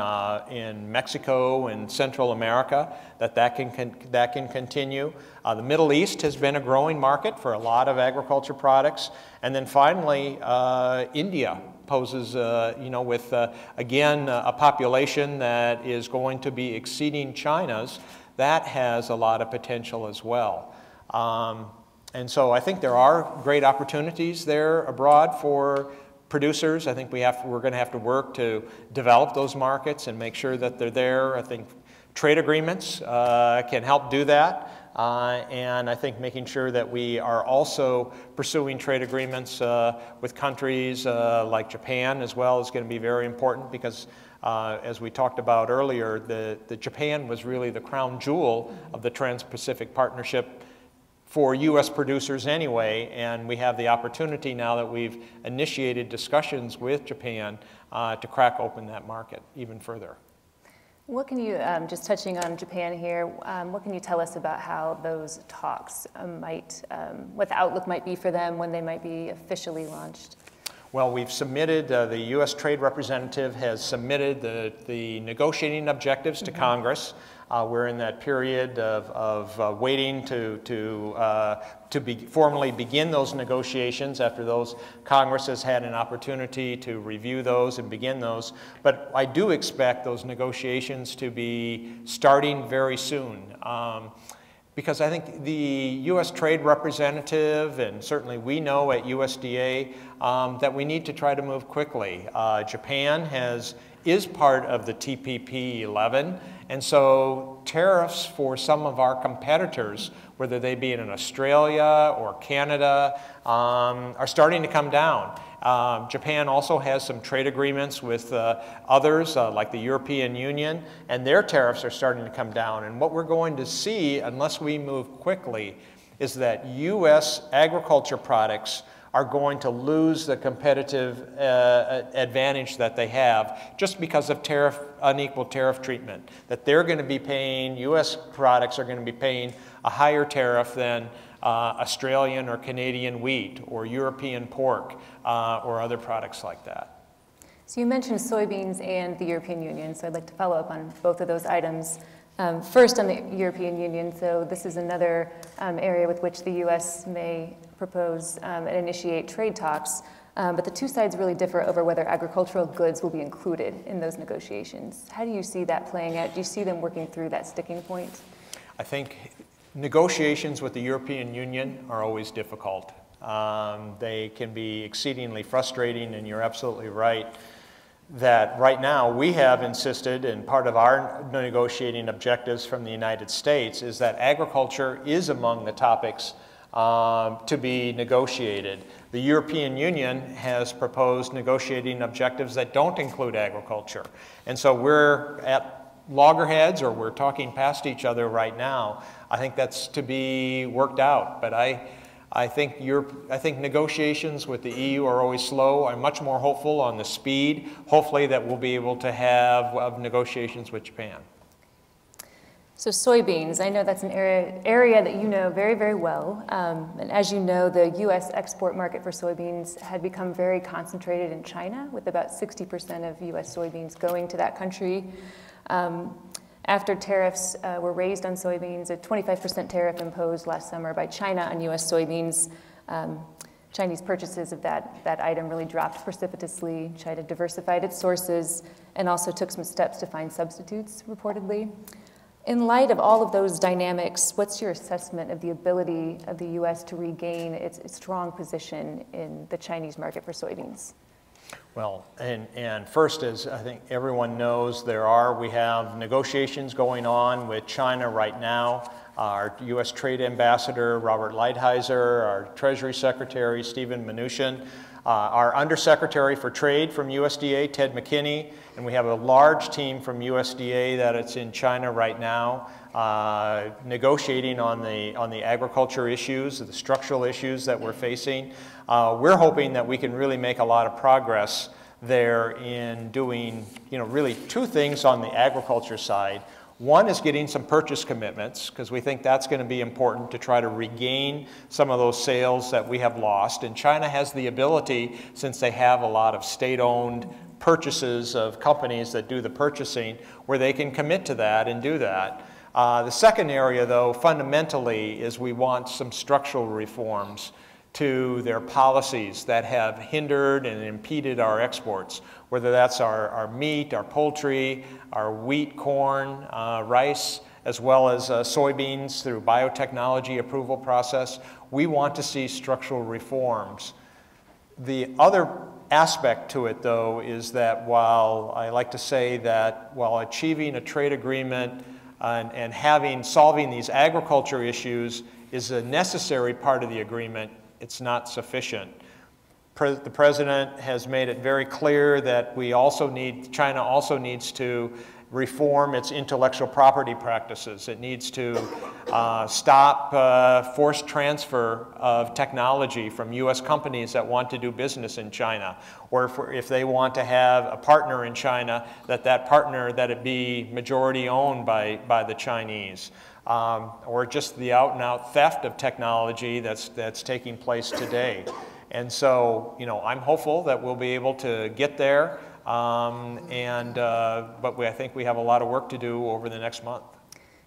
Mexico and Central America, that can continue. The Middle East has been a growing market for a lot of agriculture products. And then finally, India poses, with, again, a population that is going to be exceeding China's, that has a lot of potential as well. And so I think there are great opportunities there abroad for producers. I think we're going to have to work to develop those markets and make sure that they're there. I think trade agreements can help do that. And I think making sure that we are also pursuing trade agreements with countries like Japan as well is going to be very important, because as we talked about earlier, the Japan was really the crown jewel of the Trans-Pacific Partnership for U.S. producers anyway, and we have the opportunity now that we've initiated discussions with Japan to crack open that market even further. What can you, just touching on Japan here, what can you tell us about how those talks what the outlook might be for them, when they might be officially launched? Well, we've submitted, the U.S. Trade Representative has submitted the negotiating objectives to Congress. We're in that period of waiting to formally begin those negotiations after Congress has had an opportunity to review those and begin those. But I do expect those negotiations to be starting very soon. Because I think the U.S. Trade Representative, and certainly we know at USDA, that we need to try to move quickly. Japan is part of the TPP-11, and so tariffs for some of our competitors, whether they be in Australia or Canada, are starting to come down. Japan also has some trade agreements with others, like the European Union, and their tariffs are starting to come down. And what we're going to see, unless we move quickly, is that U.S. agriculture products are going to lose the competitive advantage that they have just because of unequal tariff treatment. That they're going to be paying, U.S. products are going to be paying a higher tariff than Australian or Canadian wheat or European pork or other products like that. So you mentioned soybeans and the European Union, so I'd like to follow up on both of those items. First on the European Union, so this is another area with which the U.S. may propose and initiate trade talks, but the two sides really differ over whether agricultural goods will be included in those negotiations. How do you see that playing out? Do you see them working through that sticking point? I think negotiations with the European Union are always difficult. They can be exceedingly frustrating, and you're absolutely right that right now we have insisted, and part of our negotiating objectives from the United States is that agriculture is among the topics to be negotiated. The European Union has proposed negotiating objectives that don't include agriculture. And so we're at loggerheads, or we're talking past each other right now. I think that's to be worked out, but I think negotiations with the EU are always slow. I'm much more hopeful on the speed, hopefully, that we'll be able to have negotiations with Japan. So soybeans, I know that's an area that you know very, very well. And as you know, the U.S. export market for soybeans had become very concentrated in China, with about 60% of U.S. soybeans going to that country. After tariffs were raised on soybeans, a 25% tariff imposed last summer by China on U.S. soybeans, Chinese purchases of that item really dropped precipitously. China diversified its sources and also took some steps to find substitutes, reportedly. In light of all of those dynamics, what's your assessment of the ability of the U.S. to regain its strong position in the Chinese market for soybeans? Well, and first, as I think everyone knows, we have negotiations going on with China right now. Our U.S. Trade Ambassador, Robert Lighthizer, our Treasury Secretary, Stephen Mnuchin, our Undersecretary for Trade from USDA, Ted McKinney, and we have a large team from USDA that's in China right now, negotiating on the agriculture issues, the structural issues that we're facing. We're hoping that we can really make a lot of progress there in doing, really two things on the agriculture side. One is getting some purchase commitments, because we think that's going to be important to try to regain some of those sales that we have lost. And China has the ability, since they have a lot of state-owned purchases of companies that do the purchasing, where they can commit to that and do that. The second area, though, fundamentally, is we want some structural reforms to their policies that have hindered and impeded our exports, whether that's our meat, our poultry, our wheat, corn, rice, as well as soybeans through biotechnology approval process. We want to see structural reforms. The other aspect to it, though, is that while I like to say that while achieving a trade agreement and solving these agriculture issues is a necessary part of the agreement, it's not sufficient. The President has made it very clear that China also needs to reform its intellectual property practices. It needs to stop forced transfer of technology from US companies that want to do business in China, or if they want to have a partner in China, that partner, that it be majority owned by the Chinese, or just the out-and-out theft of technology that's taking place today. And so, I'm hopeful that we'll be able to get there, but I think we have a lot of work to do over the next month.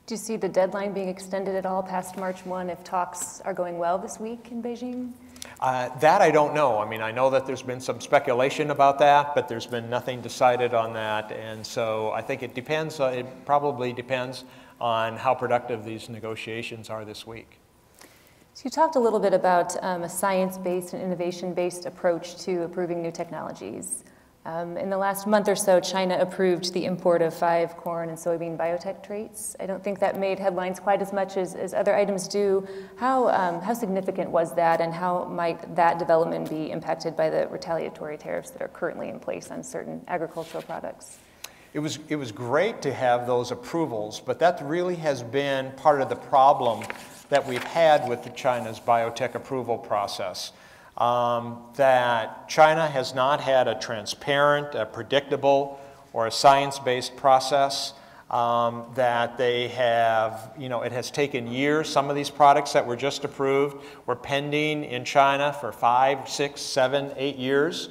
Do you see the deadline being extended at all past March 1 if talks are going well this week in Beijing? That I don't know. I mean, I know that there's been some speculation about that, but there's been nothing decided on that. And so I think it depends, it probably depends on how productive these negotiations are this week. So you talked a little bit about a science-based and innovation-based approach to approving new technologies. In the last month or so, China approved the import of 5 corn and soybean biotech traits. I don't think that made headlines quite as much as other items do. How significant was that, and how might that development be impacted by the retaliatory tariffs that are currently in place on certain agricultural products? It was great to have those approvals, but that really has been part of the problem that we've had with China's biotech approval process. That China has not had a transparent, a predictable, or a science-based process. That they have, it has taken years. Some of these products that were just approved were pending in China for 5, 6, 7, 8 years.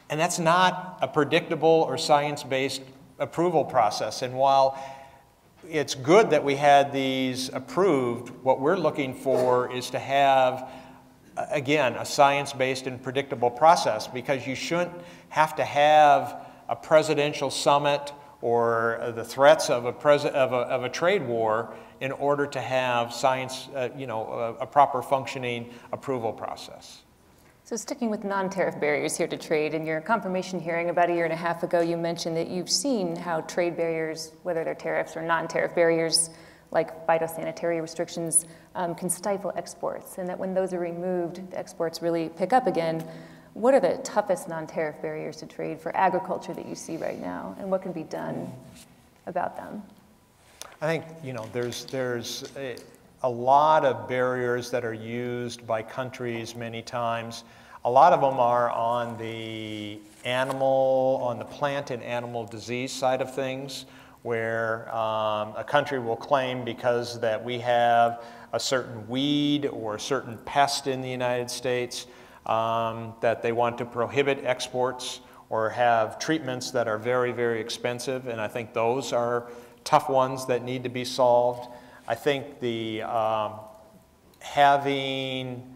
And that's not a predictable or science-based approval process. And while it's good that we had these approved, what we're looking for is to have, again, a science-based and predictable process, because you shouldn't have to have a presidential summit or the threats of a trade war in order to have science, a proper functioning approval process. So sticking with non-tariff barriers here to trade, in your confirmation hearing about 1.5 years ago, you mentioned that you've seen how trade barriers, whether they're tariffs or non-tariff barriers, like phytosanitary restrictions, can stifle exports, and that when those are removed, the exports really pick up again. What are the toughest non-tariff barriers to trade for agriculture that you see right now, and what can be done about them? I think, there's a lot of barriers that are used by countries many times. A lot of them are on the plant and animal disease side of things, where a country will claim because that we have a certain weed or a certain pest in the United States that they want to prohibit exports or have treatments that are very, very expensive. And I think those are tough ones that need to be solved. I think the having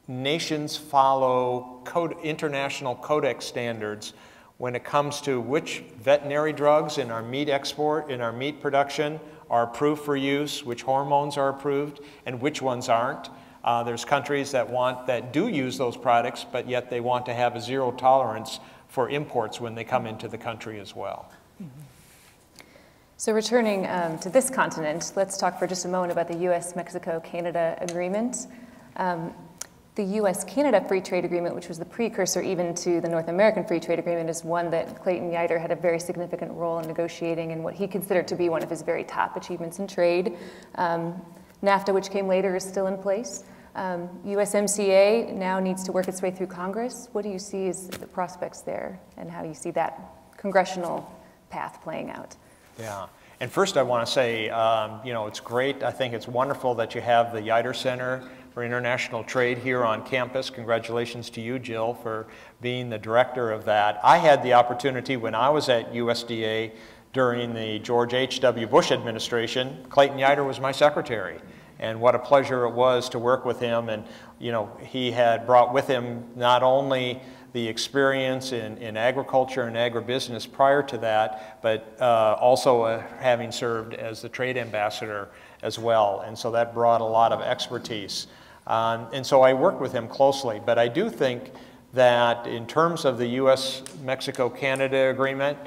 nations follow international codex standards when it comes to which veterinary drugs in our meat export, in our meat production, are approved for use, which hormones are approved, and which ones aren't. There's countries that do use those products, but yet they want to have a zero tolerance for imports when they come into the country as well. Mm-hmm. So returning to this continent, let's talk for just a moment about the US-Mexico-Canada agreement. The US-Canada Free Trade Agreement, which was the precursor even to the North American Free Trade Agreement, is one that Clayton Yeutter had a very significant role in negotiating, and what he considered to be one of his very top achievements in trade. NAFTA, which came later, is still in place. USMCA now needs to work its way through Congress. What do you see as the prospects there, and how do you see that congressional path playing out? Yeah, and first I want to say, it's great. I think it's wonderful that you have the Yeutter Center for International Trade here on campus. Congratulations to you, Jill, for being the director of that. I had the opportunity when I was at USDA during the George H.W. Bush administration. Clayton Yeutter was my secretary, and what a pleasure it was to work with him. And he had brought with him not only the experience in agriculture and agribusiness prior to that, but also having served as the trade ambassador as well. And so that brought a lot of expertise. And so I worked with him closely. But I do think that in terms of the US-Mexico-Canada agreement,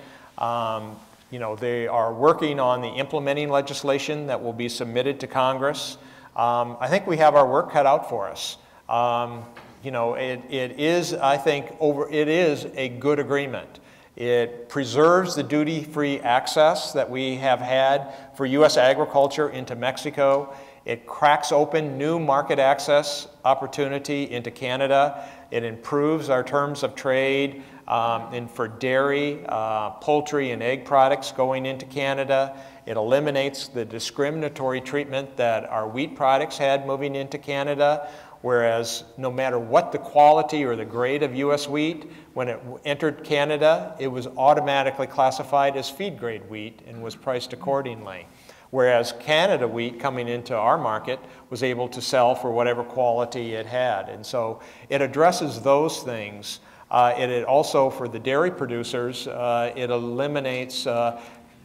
you know, they are working on the implementing legislation that will be submitted to Congress. I think we have our work cut out for us. You know, it is, I think, it is a good agreement. It preserves the duty-free access that we have had for U.S. agriculture into Mexico. It cracks open new market access opportunity into Canada. It improves our terms of trade and for dairy, poultry, and egg products going into Canada. It eliminates the discriminatory treatment that our wheat products had moving into Canada, whereas no matter what the quality or the grade of U.S. wheat, when it entered Canada, it was automatically classified as feed-grade wheat and was priced accordingly. Whereas Canada wheat coming into our market was able to sell for whatever quality it had. And so it addresses those things. It also, for the dairy producers, it eliminates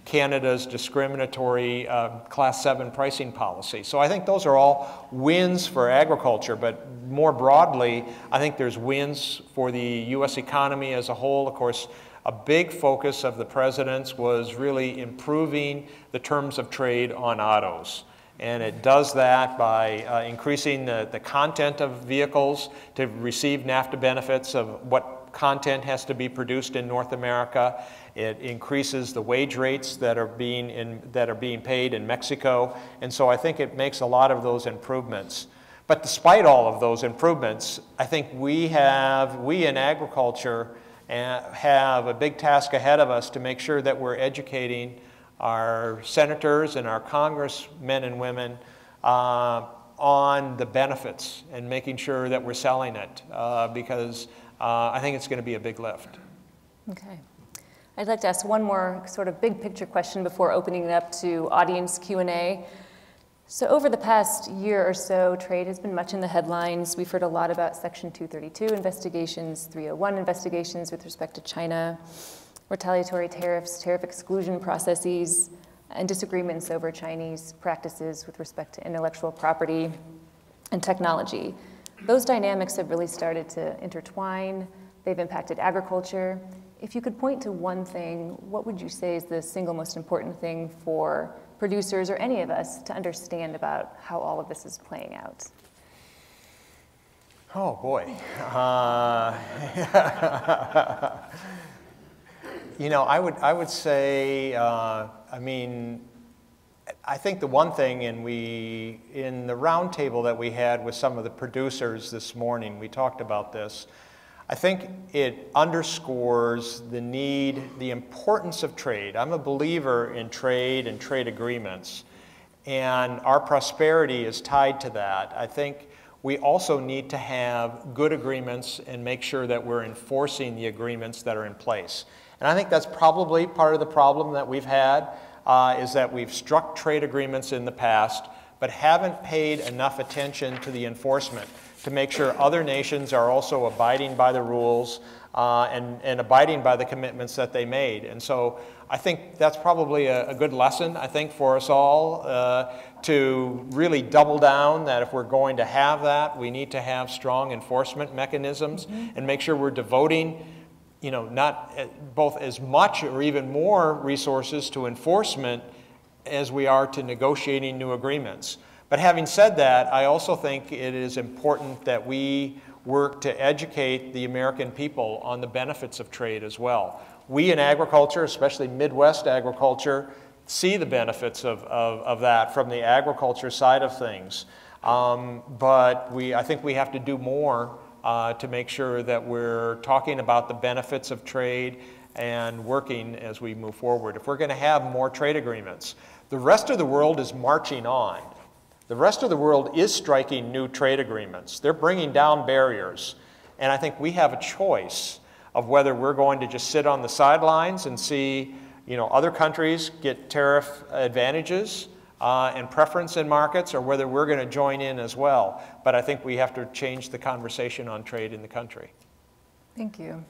Canada's discriminatory Class 7 pricing policy. So I think those are all wins for agriculture, but more broadly, I think there's wins for the U.S. economy as a whole. Of course, a big focus of the president's was really improving the terms of trade on autos. And it does that by increasing the content of vehicles to receive NAFTA benefits of what content has to be produced in North America. It increases the wage rates that are being paid in Mexico. And so I think it makes a lot of those improvements. But despite all of those improvements, I think we in agriculture have a big task ahead of us to make sure that we're educating our senators and our congressmen and women on the benefits and making sure that we're selling it because I think it's going to be a big lift. Okay. I'd like to ask one more sort of big picture question before opening it up to audience Q&A. So over the past year or so, trade has been much in the headlines. We've heard a lot about Section 232 investigations, 301 investigations with respect to China, retaliatory tariffs, tariff exclusion processes, and disagreements over Chinese practices with respect to intellectual property and technology. Those dynamics have really started to intertwine. They've impacted agriculture. If you could point to one thing, what would you say is the single most important thing for producers or any of us to understand about how all of this is playing out? Oh, boy. You know, I would say, I mean, I think the one thing, in the roundtable that we had with some of the producers this morning, we talked about this. I think it underscores the need, the importance of trade. I'm a believer in trade and trade agreements, and our prosperity is tied to that. I think we also need to have good agreements and make sure that we're enforcing the agreements that are in place. And I think that's probably part of the problem that we've had, is that we've struck trade agreements in the past, but haven't paid enough attention to the enforcement to make sure other nations are also abiding by the rules and abiding by the commitments that they made. And so I think that's probably a good lesson, I think, for us all to really double down that if we're going to have that, we need to have strong enforcement mechanisms and make sure we're devoting, you know, not both as much or even more resources to enforcement as we are to negotiating new agreements. But having said that, I also think it is important that we work to educate the American people on the benefits of trade as well. We in agriculture, especially Midwest agriculture, see the benefits of that from the agriculture side of things. But I think we have to do more to make sure that we're talking about the benefits of trade and working as we move forward. If we're going to have more trade agreements, the rest of the world is marching on. The rest of the world is striking new trade agreements. They're bringing down barriers. And I think we have a choice of whether we're going to just sit on the sidelines and see, you know, other countries get tariff advantages and preference in markets, or whether we're going to join in as well. But I think we have to change the conversation on trade in the country. Thank you.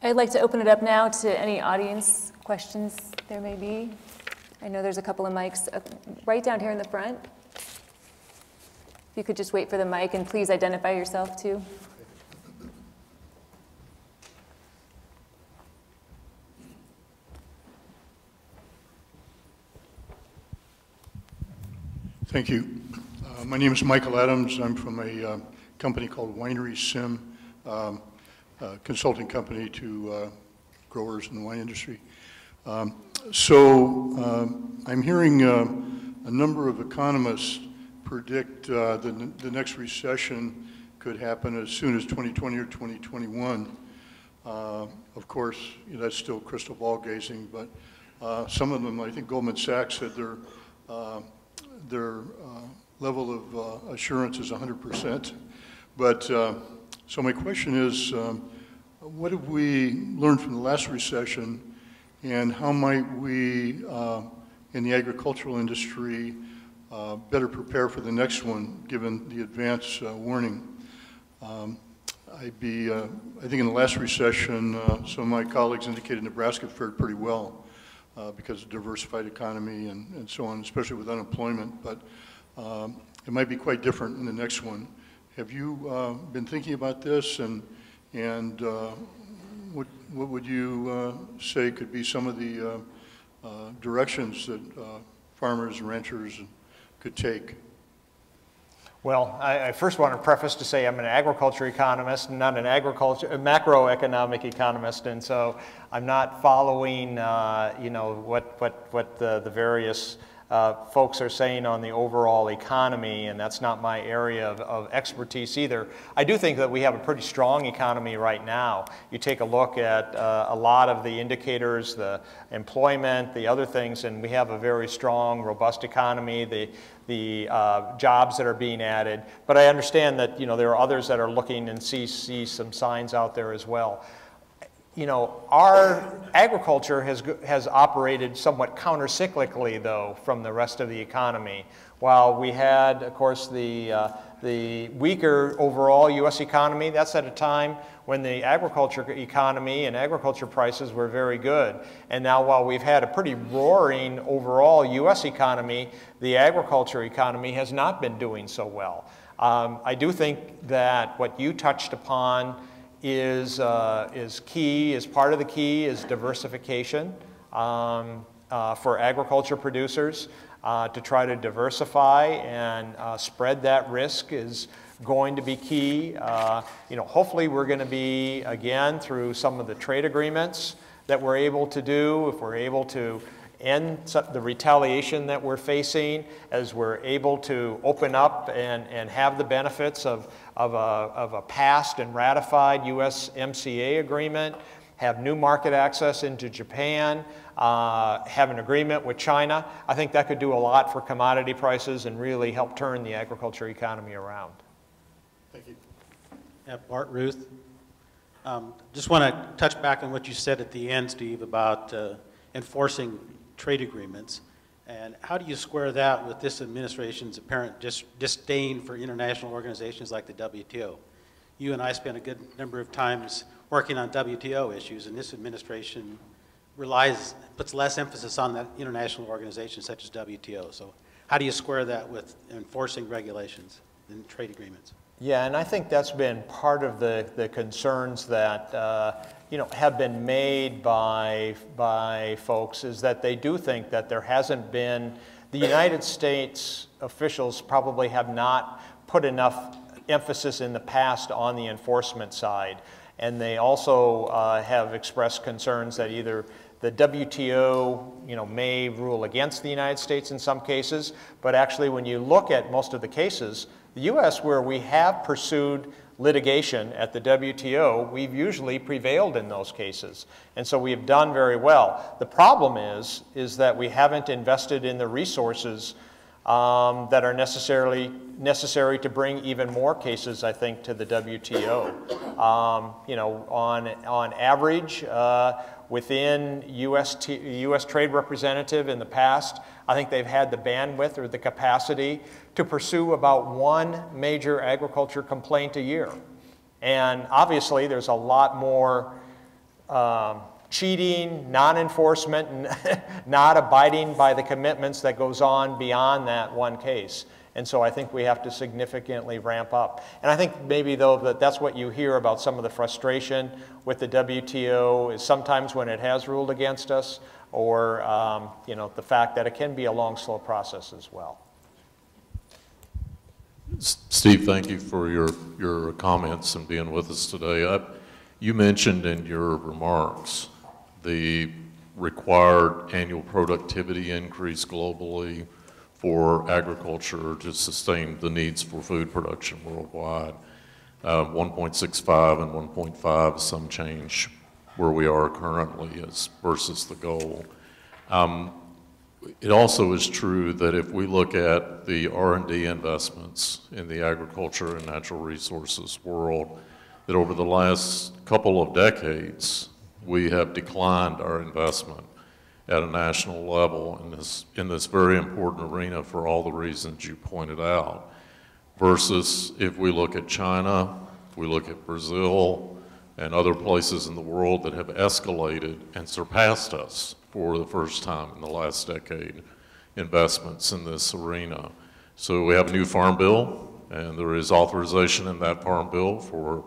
I'd like to open it up now to any audience questions there may be. I know there's a couple of mics right down here in the front. If you could just wait for the mic and please identify yourself too. Thank you. My name is Michael Adams. I'm from a company called Winery Sim, a consulting company to growers in the wine industry. I'm hearing a number of economists predict the next recession could happen as soon as 2020 or 2021. Of course, that's still crystal ball gazing, but some of them, I think Goldman Sachs said their level of assurance is 100%. But so my question is, what have we learned from the last recession, and how might we in the agricultural industry better prepare for the next one, given the advance warning? I think in the last recession, some of my colleagues indicated Nebraska fared pretty well because of diversified economy and so on, especially with unemployment. But it might be quite different in the next one. Have you been thinking about this, and what would you say could be some of the directions that farmers and ranchers could take? Well, I first want to preface to say I'm an agriculture economist, not an macroeconomic economist, and so I'm not following, what the various folks are saying on the overall economy, and that's not my area of expertise either. I do think that we have a pretty strong economy right now. You take a look at a lot of the indicators, the employment, the other things, and we have a very strong, robust economy, the jobs that are being added. But I understand that there are others that are looking and see some signs out there as well. Our agriculture has operated somewhat counter-cyclically, though, from the rest of the economy. While we had, of course, the weaker overall U.S. economy, that's at a time when the agriculture economy and agriculture prices were very good. And now, while we've had a pretty roaring overall U.S. economy, the agriculture economy has not been doing so well. I do think that what you touched upon is key, is part of the key, is diversification for agriculture producers. To try to diversify and spread that risk is going to be key. Hopefully we're going to be, again, through some of the trade agreements that we're able to do, if we're able to end the retaliation that we're facing, as we're able to open up and have the benefits of a passed and ratified USMCA agreement, have new market access into Japan, have an agreement with China. I think that could do a lot for commodity prices and really help turn the agriculture economy around. Thank you. Yeah, Bart Ruth. Just want to touch back on what you said at the end, Steve, about enforcing trade agreements. And how do you square that with this administration's apparent disdain for international organizations like the WTO? You and I spent a good number of times working on WTO issues, and this administration puts less emphasis on that international organization such as WTO. So how do you square that with enforcing regulations and trade agreements? Yeah, and I think that's been part of the concerns that have been made by folks, is that they do think that there hasn't been, the United States officials probably have not put enough emphasis in the past on the enforcement side. And they also have expressed concerns that either the WTO, may rule against the United States in some cases, but actually when you look at most of the cases, the U.S., where we have pursued litigation at the WTO, we've usually prevailed in those cases. And so we have done very well. The problem is that we haven't invested in the resources that are necessary to bring even more cases, I think, to the WTO. On average, within U.S. Trade Representative in the past, I think they've had the bandwidth or the capacity to pursue about one major agriculture complaint a year. And obviously there's a lot more cheating, non-enforcement, and not abiding by the commitments that goes on beyond that one case. And so I think we have to significantly ramp up. And I think maybe, though, that's what you hear about some of the frustration with the WTO is sometimes when it has ruled against us, or you know, the fact that it can be a long, slow process as well. Steve, thank you for your comments and being with us today. You mentioned in your remarks the required annual productivity increase globally for agriculture to sustain the needs for food production worldwide. 1.65 and 1.5 is some change where we are currently versus the goal. It also is true that if we look at the R&D investments in the agriculture and natural resources world, that over the last couple of decades, we have declined our investment at a national level in this very important arena for all the reasons you pointed out. Versus if we look at China, if we look at Brazil, and other places in the world that have escalated and surpassed us for the first time in the last decade, investments in this arena. So we have a new farm bill, and there is authorization in that farm bill for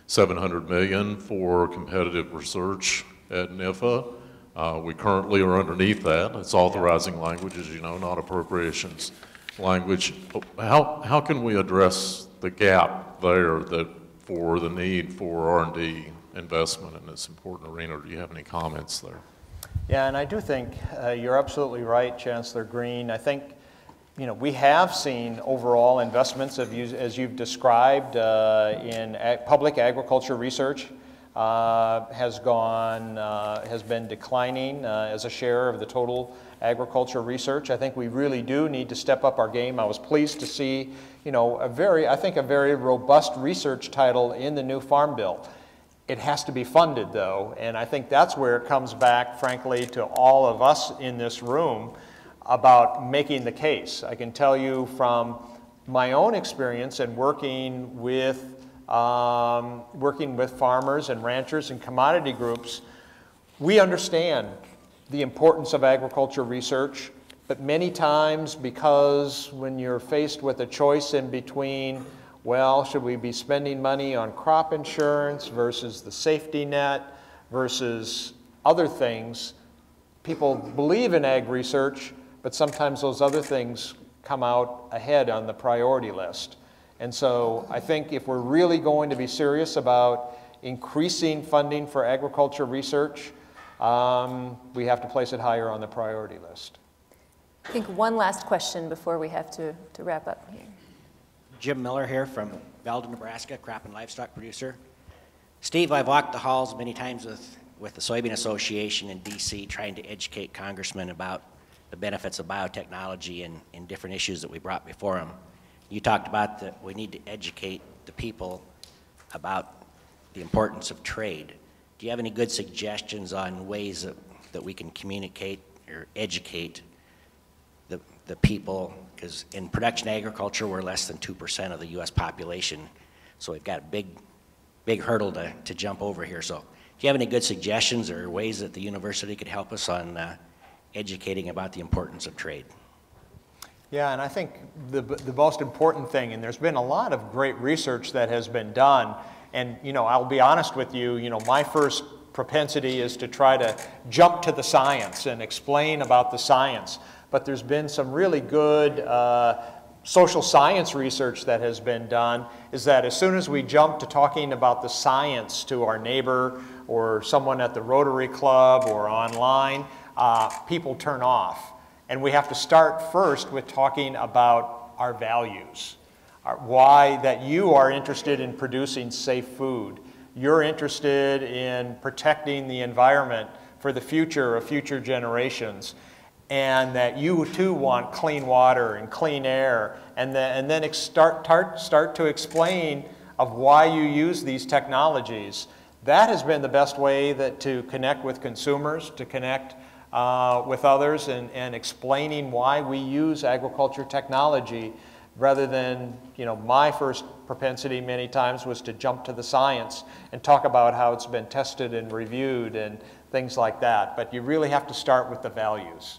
$700 million for competitive research at NIFA. We currently are underneath that. It's authorizing language, as you know, not appropriations language. How can we address the gap there for the need for R&D investment in this important arena? Do you have any comments there? Yeah, and I do think you're absolutely right, Chancellor Green. I think, you know, we have seen overall investments, as you've described, in public agriculture research has been declining as a share of the total agriculture research. I think we really do need to step up our game. I was pleased to see, you know, I think a very robust research title in the new Farm Bill. It has to be funded, though, and I think that's where it comes back, frankly, to all of us in this room about making the case. I can tell you from my own experience in working with farmers and ranchers and commodity groups, we understand the importance of agriculture research, but many times, because when you're faced with a choice in between, well, should we be spending money on crop insurance versus the safety net versus other things, people believe in ag research, but sometimes those other things come out ahead on the priority list. And so I think if we're really going to be serious about increasing funding for agriculture research, we have to place it higher on the priority list. I think one last question before we have to wrap up here. Jim Miller here from Belden, Nebraska, crop and livestock producer. Steve, I've walked the halls many times with the Soybean Association in DC trying to educate congressmen about the benefits of biotechnology and different issues that we brought before them. You talked about that we need to educate the people about the importance of trade. Do you have any good suggestions on ways that we can communicate or educate the people? Because in production agriculture, we're less than 2% of the U.S. population, so we've got a big hurdle to jump over here. So do you have any good suggestions or ways that the university could help us on educating about the importance of trade? Yeah, and I think the most important thing, and there's been a lot of great research that has been done, and you know, I'll be honest with you, you know, my first propensity is to try to jump to the science and explain about the science. But there's been some really good social science research that has been done, is that as soon as we jump to talking about the science to our neighbor or someone at the Rotary Club or online, people turn off. And we have to start first with talking about our values, why that you are interested in producing safe food. You're interested in protecting the environment for the future of future generations, and that you too want clean water and clean air, and then start to explain of why you use these technologies. That has been the best way to connect with consumers, to connect with others, and explaining why we use agriculture technology. rather than, you know, my first propensity many times was to jump to the science and talk about how it's been tested and reviewed and things like that. But you really have to start with the values.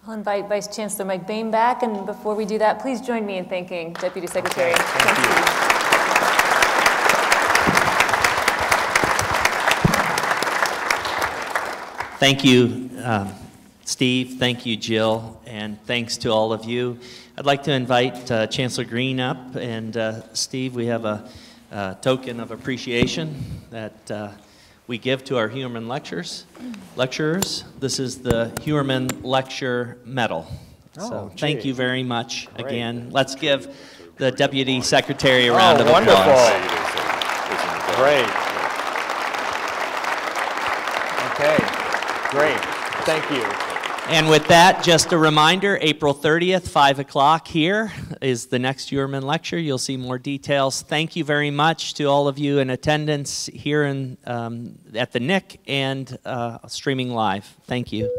I'll invite Vice Chancellor Mike Boehm back, and before we do that, please join me in thanking Deputy Secretary Censky. Thank you, Steve. Thank you, Jill. And thanks to all of you. I'd like to invite Chancellor Green up. And Steve, we have a token of appreciation that we give to our Heuermann lecturers. This is the Heuermann Lecture Medal. So thank you very much again. Let's give the Deputy Secretary a round of applause. Great. Okay, great. Thank you. And with that, just a reminder, April 30th, 5 o'clock here is the next Heuermann lecture. You'll see more details. Thank you very much to all of you in attendance here at the NIC and streaming live. Thank you.